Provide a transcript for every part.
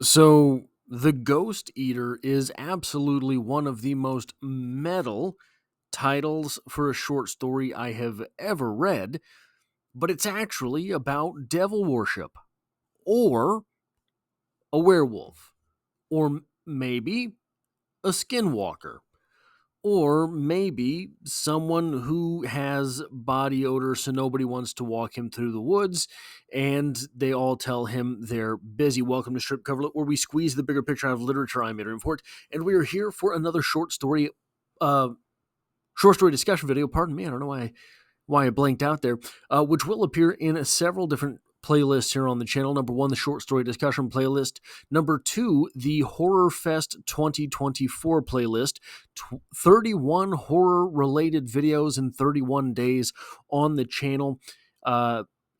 So, The Ghost Eater is absolutely one of the most metal titles for a short story I have ever read, but it's actually about devil worship, or a werewolf, or maybe a skinwalker, or maybe someone who has body odor so nobody wants to walk him through the woods, and they all tell him they're busy. Welcome to Strip Cover Lit, where we squeeze the bigger picture out of literature. I'm Adrian Fort, and we are here for another uh, short story discussion video. Pardon me, I don't know why I blanked out there, which will appear in several different playlists here on the channel. Number one, the short story discussion playlist. Number two, the Horror Fest 2024 playlist. 31 horror related videos in 31 days on the channel.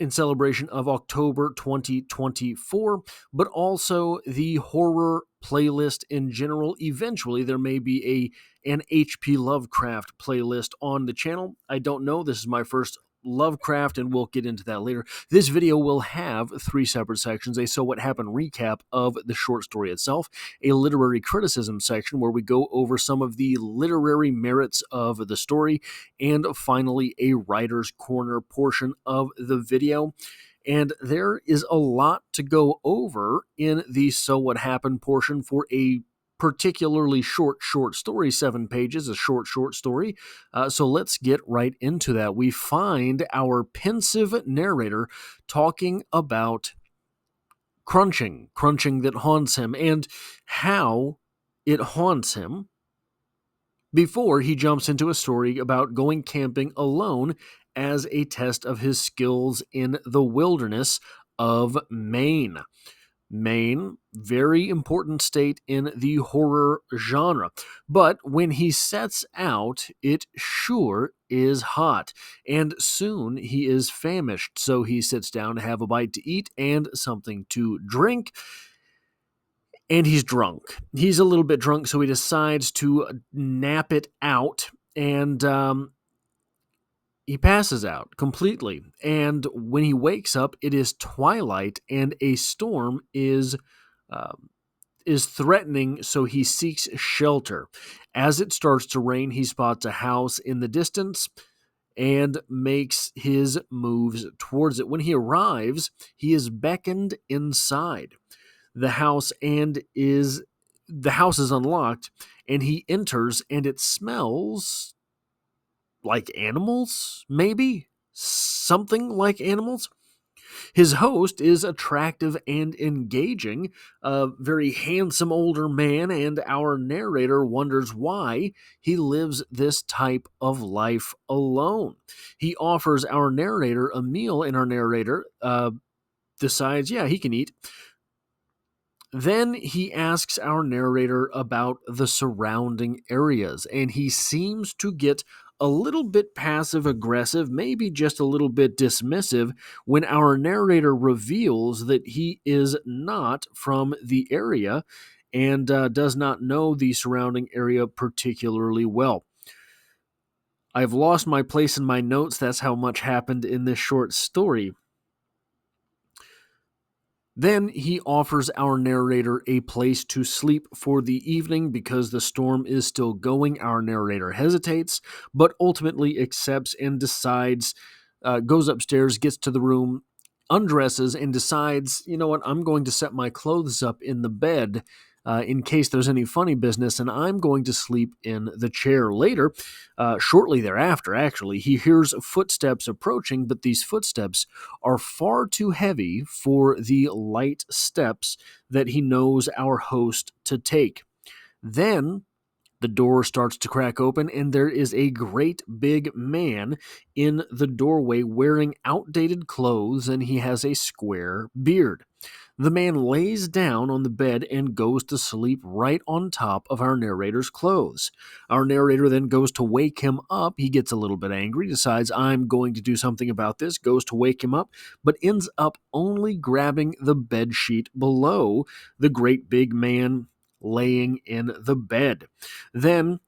In celebration of October 2024, but also the horror playlist in general. Eventually, there may be an H.P. Lovecraft playlist on the channel. I don't know. This is my first Lovecraft, and we'll get into that later. This video will have three separate sections: a So What Happened recap of the short story itself, a literary criticism section where we go over some of the literary merits of the story, and finally a writer's corner portion of the video. And there is a lot to go over in the So What Happened portion for a particularly short story. 7 pages, a short story. So let's get right into that. We find our pensive narrator talking about crunching that haunts him, and how it haunts him, before he jumps into a story about going camping alone as a test of his skills in the wilderness of Maine. Maine, very important state in the horror genre. But when he sets out, it sure is hot, and soon he is famished, so he sits down to have a bite to eat and something to drink, and he's drunk. He's a little bit drunk, so he decides to nap it out, and he passes out completely. And when he wakes up, it is twilight, and a storm is threatening, so he seeks shelter. As it starts to rain, he spots a house in the distance and makes his moves towards it. When he arrives, he is beckoned inside the house, and the house is unlocked, and he enters, and it smells like animals, maybe something like animals. His host is attractive and engaging, a very handsome older man, and our narrator wonders why he lives this type of life alone. He offers our narrator a meal, and our narrator decides, yeah, he can eat. Then he asks our narrator about the surrounding areas, and he seems to get a little bit passive aggressive, maybe just a little bit dismissive, when our narrator reveals that he is not from the area and does not know the surrounding area particularly well. I've lost my place in my notes. That's how much happened in this short story. Then he offers our narrator a place to sleep for the evening because the storm is still going. Our narrator hesitates, but ultimately accepts and decides, goes upstairs, gets to the room, undresses, and decides, you know what, I'm going to set my clothes up in the bed in case there's any funny business, and I'm going to sleep in the chair. Later, shortly thereafter, actually, he hears footsteps approaching, but these footsteps are far too heavy for the light steps that he knows our host to take. Then the door starts to crack open, and there is a great big man in the doorway wearing outdated clothes, and he has a square beard. The man lays down on the bed and goes to sleep right on top of our narrator's clothes. Our narrator then goes to wake him up. He gets a little bit angry, decides, I'm going to do something about this, goes to wake him up, but ends up only grabbing the bed sheet below the great big man laying in the bed. Then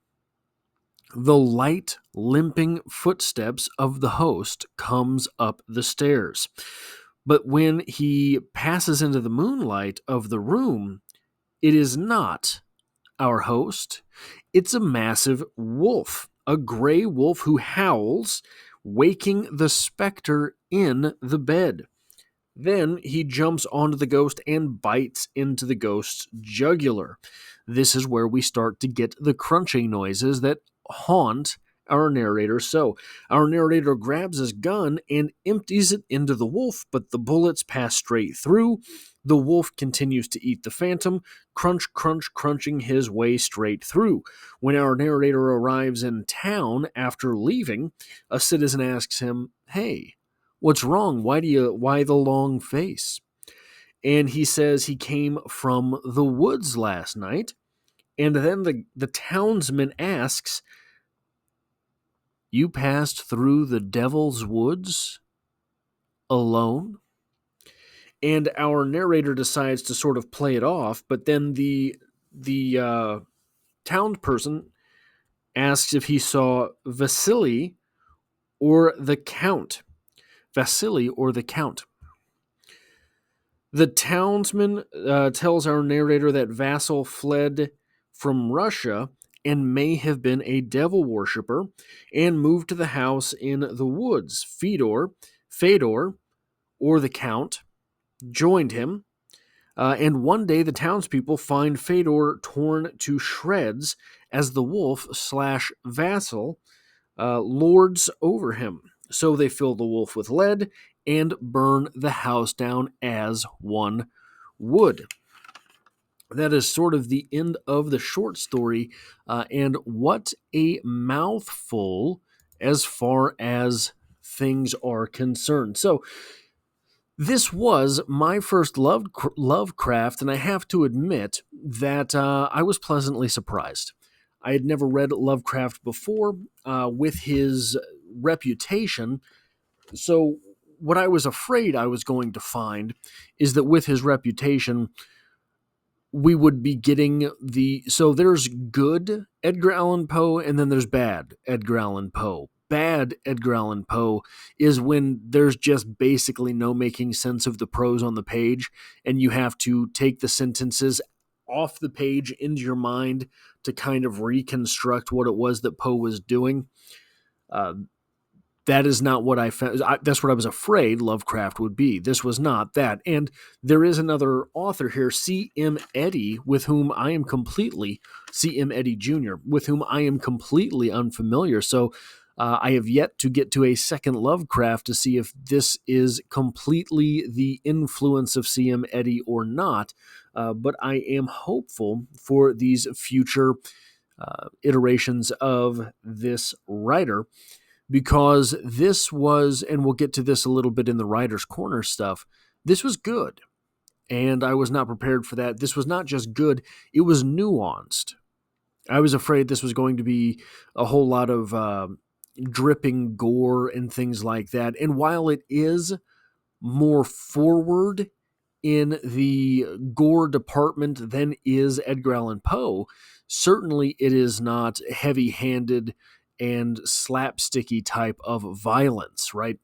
the light, limping footsteps of the host comes up the stairs. But when he passes into the moonlight of the room, It is not our host. It's a massive wolf, a gray wolf who howls, waking the specter in the bed. Then he jumps onto the ghost and bites into the ghost's jugular. This is where we start to get the crunching noises that haunt our narrator. So, our narrator grabs his gun and empties it into the wolf, but the bullets pass straight through. The wolf continues to eat the phantom, crunching his way straight through. When our narrator arrives in town after leaving, a citizen asks him, "Hey, what's wrong? Why the long face?" And he says he came from the woods last night. And then the townsman asks, "You passed through the devil's woods alone?" And our narrator decides to sort of play it off, but then the town person asks if he saw Vasily or the Count. Vasily or the Count. The townsman tells our narrator that Vassal fled from Russia and may have been a devil worshiper and moved to the house in the woods. Fedor, or the Count, joined him, and one day the townspeople find Fedor torn to shreds as the wolf / Vassal lords over him. So they fill the wolf with lead and burn the house down as one would. That is sort of the end of the short story, and what a mouthful as far as things are concerned. So, this was my first Lovecraft, and I have to admit that I was pleasantly surprised. I had never read Lovecraft before with his reputation, so what I was afraid I was going to find is that with his reputation, we would be getting so there's good Edgar Allan Poe and then there's bad Edgar Allan Poe. Bad Edgar Allan Poe is when there's just basically no making sense of the prose on the page, and you have to take the sentences off the page into your mind to kind of reconstruct what it was that Poe was doing. That is not what I found. That's what I was afraid Lovecraft would be. This was not that. And there is another author here, C.M. Eddy, C.M. Eddy Jr., with whom I am completely unfamiliar. So I have yet to get to a second Lovecraft to see if this is completely the influence of C.M. Eddy or not. But I am hopeful for these future iterations of this writer, because this was, and we'll get to this a little bit in the Writer's Corner stuff, this was good. And I was not prepared for that. This was not just good, it was nuanced. I was afraid this was going to be a whole lot of dripping gore and things like that. And while it is more forward in the gore department than is Edgar Allan Poe, certainly it is not heavy-handed and slapsticky type of violence, right?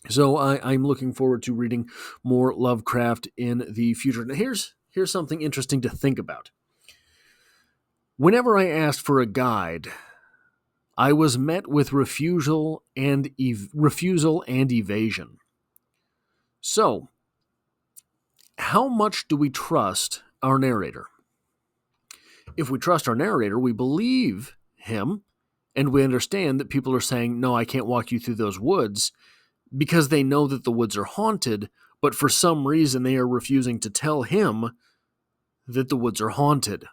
So I'm looking forward to reading more Lovecraft in the future. Now here's something interesting to think about. Whenever I asked for a guide, I was met with refusal and evasion. So, how much do we trust our narrator? If we trust our narrator, we believe him, and we understand that people are saying, "No, I can't walk you through those woods," because they know that the woods are haunted, but for some reason they are refusing to tell him that the woods are haunted.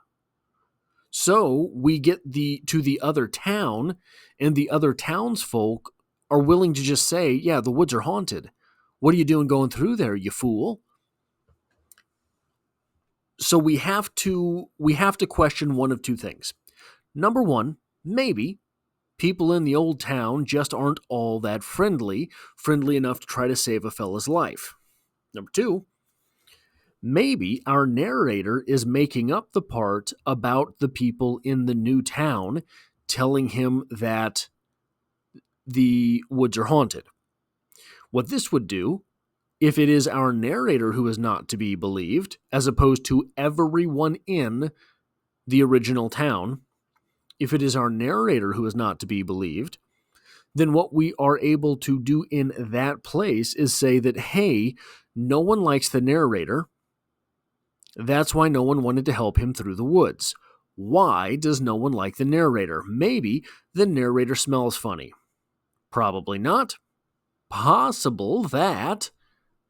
So we get to the other town, and the other townsfolk are willing to just say, "Yeah, the woods are haunted. What are you doing going through there, you fool?" So we have to question one of two things. Number one, maybe people in the old town just aren't all that friendly enough to try to save a fella's life. Number two, maybe our narrator is making up the part about the people in the new town, telling him that the woods are haunted. What this would do If it is our narrator who is not to be believed, as opposed to everyone in the original town, if it is our narrator who is not to be believed, then what we are able to do in that place is say that, hey, no one likes the narrator. That's why no one wanted to help him through the woods. Why does no one like the narrator? Maybe the narrator smells funny. Probably not. Possible that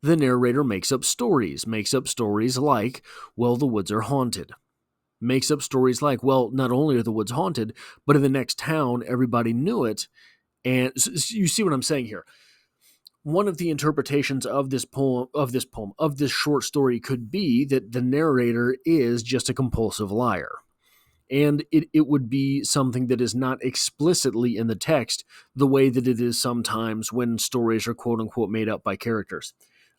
the narrator makes up stories like, well, the woods are haunted. Makes up stories like, well, not only are the woods haunted, but in the next town, everybody knew it. And you see what I'm saying here. One of the interpretations of this short story could be that the narrator is just a compulsive liar. And it would be something that is not explicitly in the text the way that it is sometimes when stories are quote-unquote made up by characters.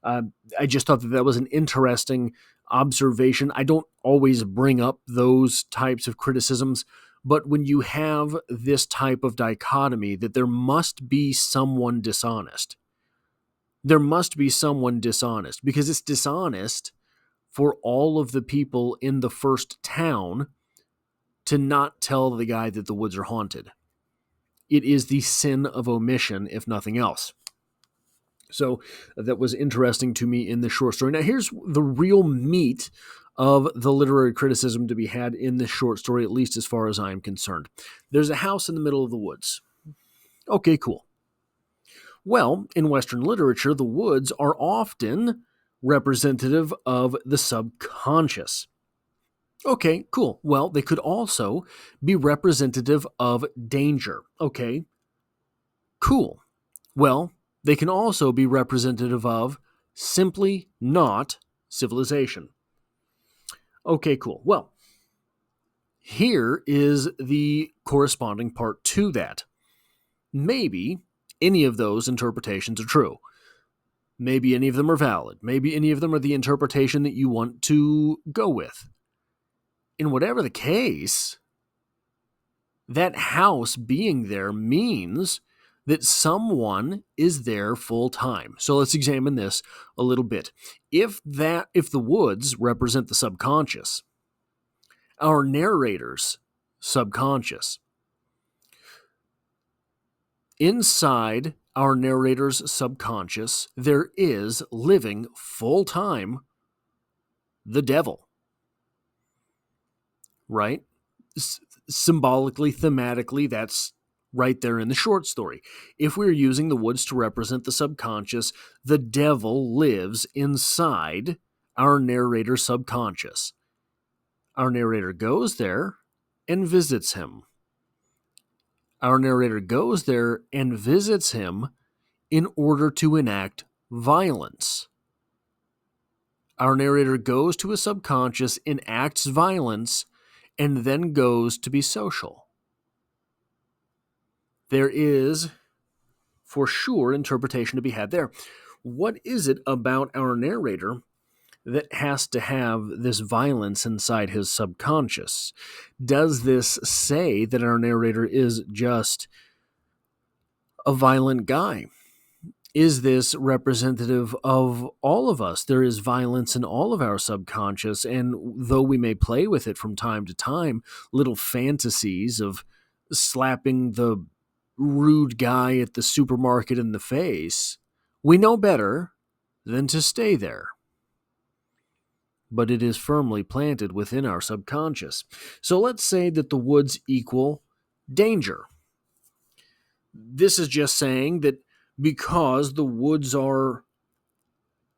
I just thought that was an interesting observation. I don't always bring up those types of criticisms, but when you have this type of dichotomy that there must be someone dishonest. There must be someone dishonest because it's dishonest for all of the people in the first town to not tell the guy that the woods are haunted. It is the sin of omission, if nothing else. So that was interesting to me in the short story. Now, here's the real meat of the literary criticism to be had in this short story, at least as far as I'm concerned. There's a house in the middle of the woods. Okay, cool. Well, in Western literature, the woods are often representative of the subconscious. Okay, cool. Well, they could also be representative of danger. Okay, cool. Well, they can also be representative of simply not civilization. Okay, cool. Well, here is the corresponding part to that. Maybe any of those interpretations are true. Maybe any of them are valid. Maybe any of them are the interpretation that you want to go with. In whatever the case, that house being there means that someone is there full time. So let's examine this a little bit. If the woods represent the subconscious, our narrator's subconscious, inside our narrator's subconscious, there is living full time the devil. Right? Symbolically, thematically, that's right there in the short story. If we're using the woods to represent the subconscious, the devil lives inside our narrator's subconscious. Our narrator goes there and visits him. Our narrator goes there and visits him in order to enact violence. Our narrator goes to his subconscious, enacts violence, and then goes to be social. There is, for sure, interpretation to be had there. What is it about our narrator that has to have this violence inside his subconscious? Does this say that our narrator is just a violent guy? Is this representative of all of us? There is violence in all of our subconscious, and though we may play with it from time to time, little fantasies of slapping the rude guy at the supermarket in the face, we know better than to stay there. But it is firmly planted within our subconscious. So let's say that the woods equal danger. This is just saying that because the woods are...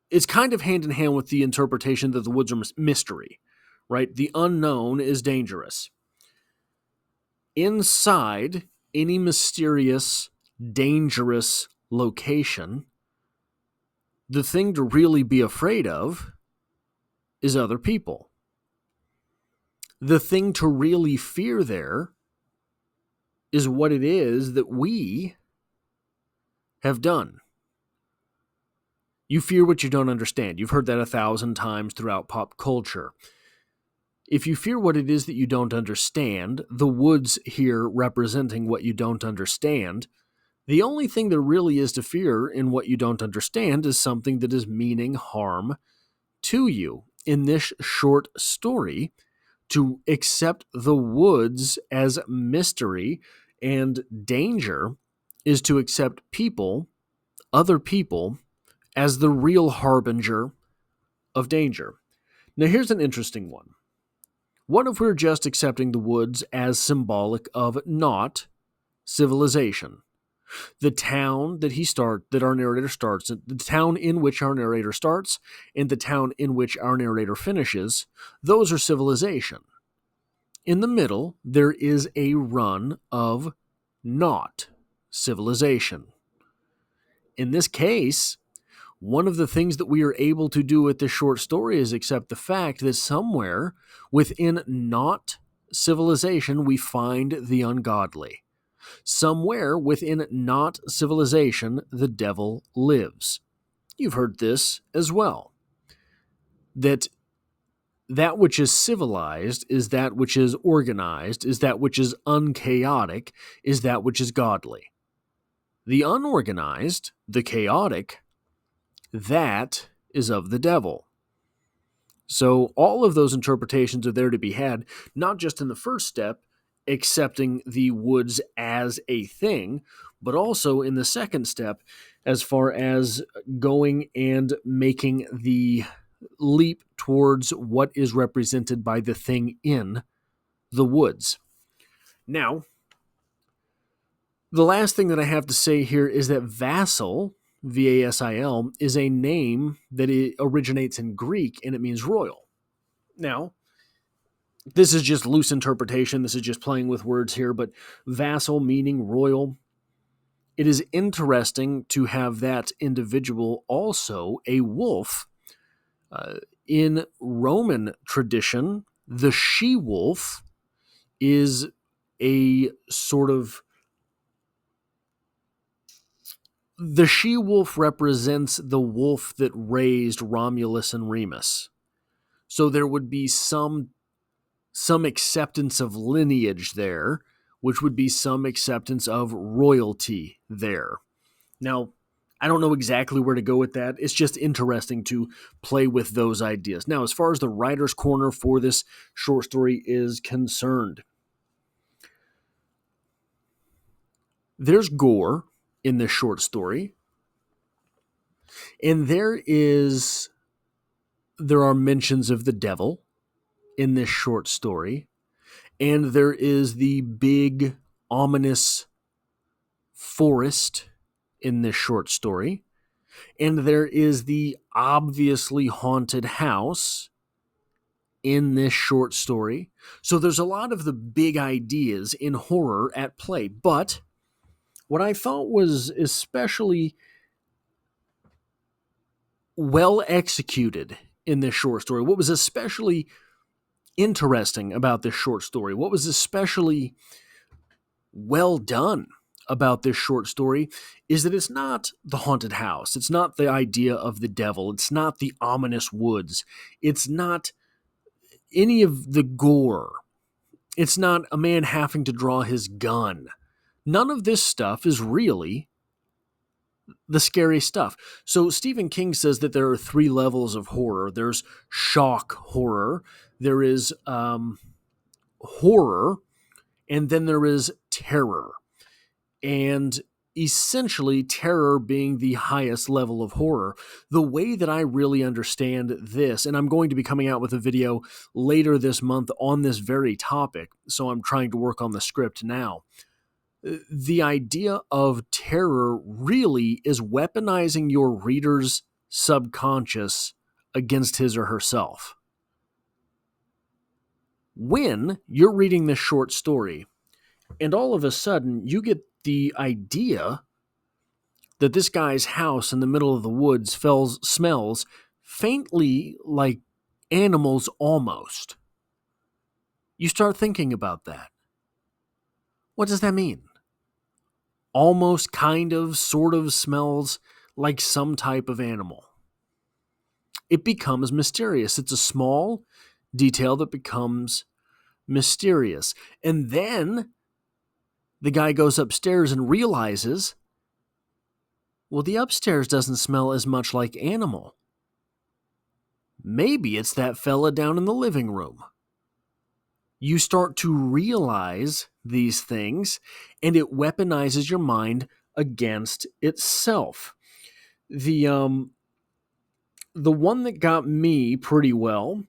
It's kind of hand in hand with the interpretation that the woods are mystery, right? The unknown is dangerous. Inside any mysterious, dangerous location, the thing to really be afraid of is other people. The thing to really fear there is what it is that we have done. You fear what you don't understand. You've heard that 1,000 times throughout pop culture. If you fear what it is that you don't understand, the woods here representing what you don't understand, The only thing there really is to fear in what you don't understand is something that is meaning harm to you. In this short story, to accept the woods as mystery and danger is to accept people, other people, as the real harbinger of danger. Now, here's an interesting one. What if we're just accepting the woods as symbolic of not civilization? The town that our narrator starts, the town in which our narrator starts, and the town in which our narrator finishes, those are civilization. In the middle, there is a run of not civilization. In this case, one of the things that we are able to do with this short story is accept the fact that somewhere within not civilization, we find the ungodly. Somewhere within not civilization, the devil lives. You've heard this as well. That which is civilized is that which is organized, is that which is unchaotic, is that which is godly. The unorganized, the chaotic, that is of the devil. So all of those interpretations are there to be had, not just in the first step, accepting the woods as a thing, but also in the second step, as far as going and making the leap towards what is represented by the thing in the woods. Now, the last thing that I have to say here is that vassal, V-A-S-I-L, is a name that it originates in Greek and it means royal. Now, this is just loose interpretation. This is just playing with words here, but vassal meaning royal. It is interesting to have that individual also a wolf. In Roman tradition, the she-wolf is a sort of... The she-wolf represents the wolf that raised Romulus and Remus. So there would be some acceptance of lineage there, which would be some acceptance of royalty there. Now, I don't know exactly where to go with that. It's just interesting to play with those ideas. Now, as far as the writer's corner for this short story is concerned, there's gore in this short story, and there are mentions of the devil in this short story, and there is the big, ominous forest in this short story, and there is the obviously haunted house in this short story. So there's a lot of the big ideas in horror at play, but what I thought was especially well executed in this short story, what was especially interesting about this short story, what was especially well done about this short story, is that it's not the haunted house. It's not the idea of the devil. It's not the ominous woods. It's not any of the gore. It's not a man having to draw his gun. None of this stuff is really the scary stuff. So Stephen King says that there are 3 levels of horror. There's shock horror, there is horror, and then there is terror. And essentially, terror being the highest level of horror. The way that I really understand this, and I'm going to be coming out with a video later this month on this very topic, so I'm trying to work on the script now. The idea of terror really is weaponizing your reader's subconscious against his or herself. When you're reading this short story, and all of a sudden you get the idea that this guy's house in the middle of the woods smells faintly like animals almost, you start thinking about that. What does that mean? Almost, kind of, sort of smells like some type of animal. It becomes mysterious. It's a small detail that becomes mysterious. And then the guy goes upstairs and realizes Well, the upstairs doesn't smell as much like animal. Maybe it's that fella down in the living room. You start to realize these things, and it weaponizes your mind against itself. The one that got me pretty well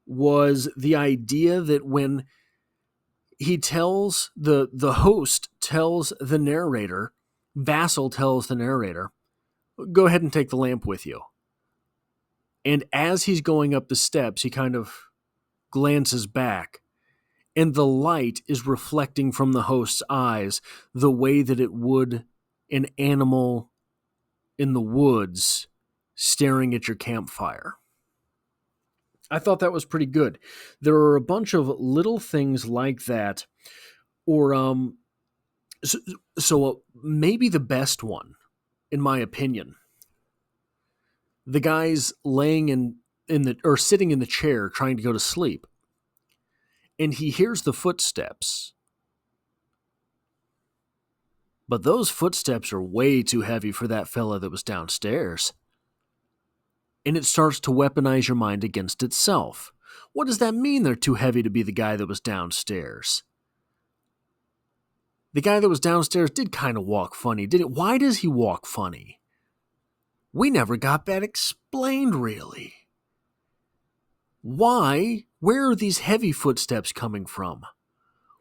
was the idea that when he tells the host tells the narrator, Vassal tells the narrator, go ahead and take the lamp with you. And as he's going up the steps, he kind of glances back, and the light is reflecting from the host's eyes the way that it would an animal in the woods staring at your campfire. I thought that was pretty good. There are a bunch of little things like that, or so maybe the best one, in my opinion. The guy's laying or sitting in the chair trying to go to sleep, and he hears the footsteps. But those footsteps are way too heavy for that fella that was downstairs. And it starts to weaponize your mind against itself. What does that mean they're too heavy to be the guy that was downstairs? The guy that was downstairs did kind of walk funny, didn't it? Why does he walk funny? We never got that explained, really. Why? Where are these heavy footsteps coming from?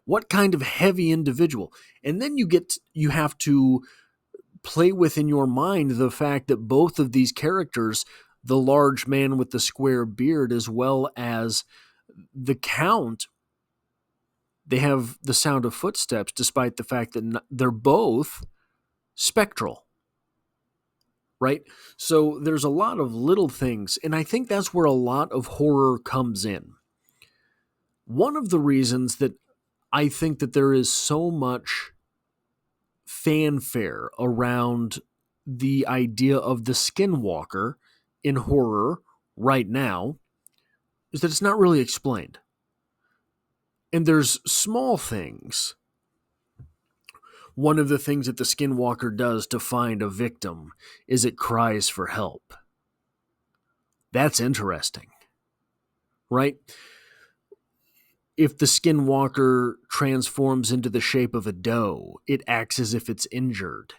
What kind of heavy individual? And then you have to play with in your mind the fact that both of these characters, the large man with the square beard as well as the Count, they have the sound of footsteps despite the fact that they're both spectral. Right? So there's a lot of little things, and I think that's where a lot of horror comes in. One of the reasons that I think that there is so much fanfare around the idea of the skinwalker in horror right now is that it's not really explained. And there's small things. One of the things that the skinwalker does to find a victim is it cries for help. That's interesting, right? If the skinwalker transforms into the shape of a doe, it acts as if it's injured,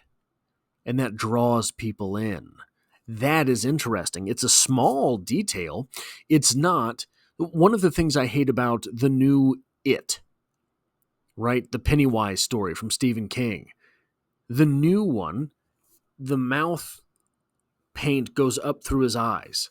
and that draws people in. That is interesting. It's a small detail. It's not one of the things I hate about the new It, right? The Pennywise story from Stephen King. The new one, the mouth paint goes up through his eyes.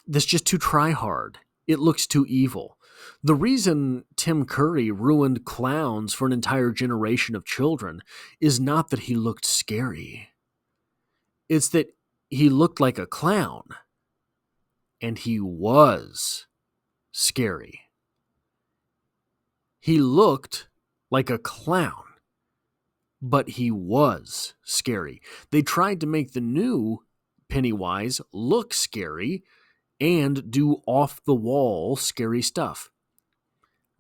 That's just too try-hard. It looks too evil. The reason Tim Curry ruined clowns for an entire generation of children is not that he looked scary. It's that he looked like a clown. And he was scary. He looked like a clown, but he was scary. They tried to make the new Pennywise look scary and do off-the-wall scary stuff.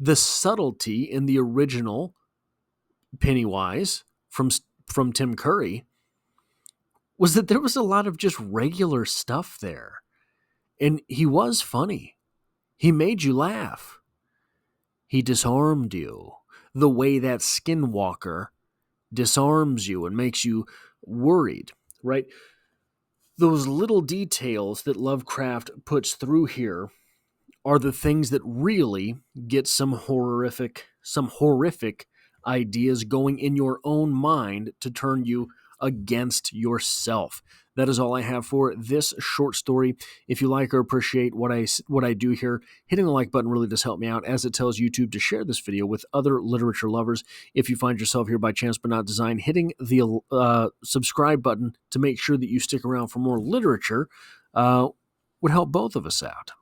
The subtlety in the original Pennywise from Tim Curry was that there was a lot of just regular stuff there. And he was funny. He made you laugh. He disarmed you the way that skinwalker disarms you and makes you worried, right? Those little details that Lovecraft puts through here are the things that really get some horrific ideas going in your own mind to turn you against yourself. That is all I have for this short story. If you like or appreciate what I do here, hitting the like button really does help me out, as it tells YouTube to share this video with other literature lovers. If you find yourself here by chance but not design, hitting the subscribe button to make sure that you stick around for more literature would help both of us out.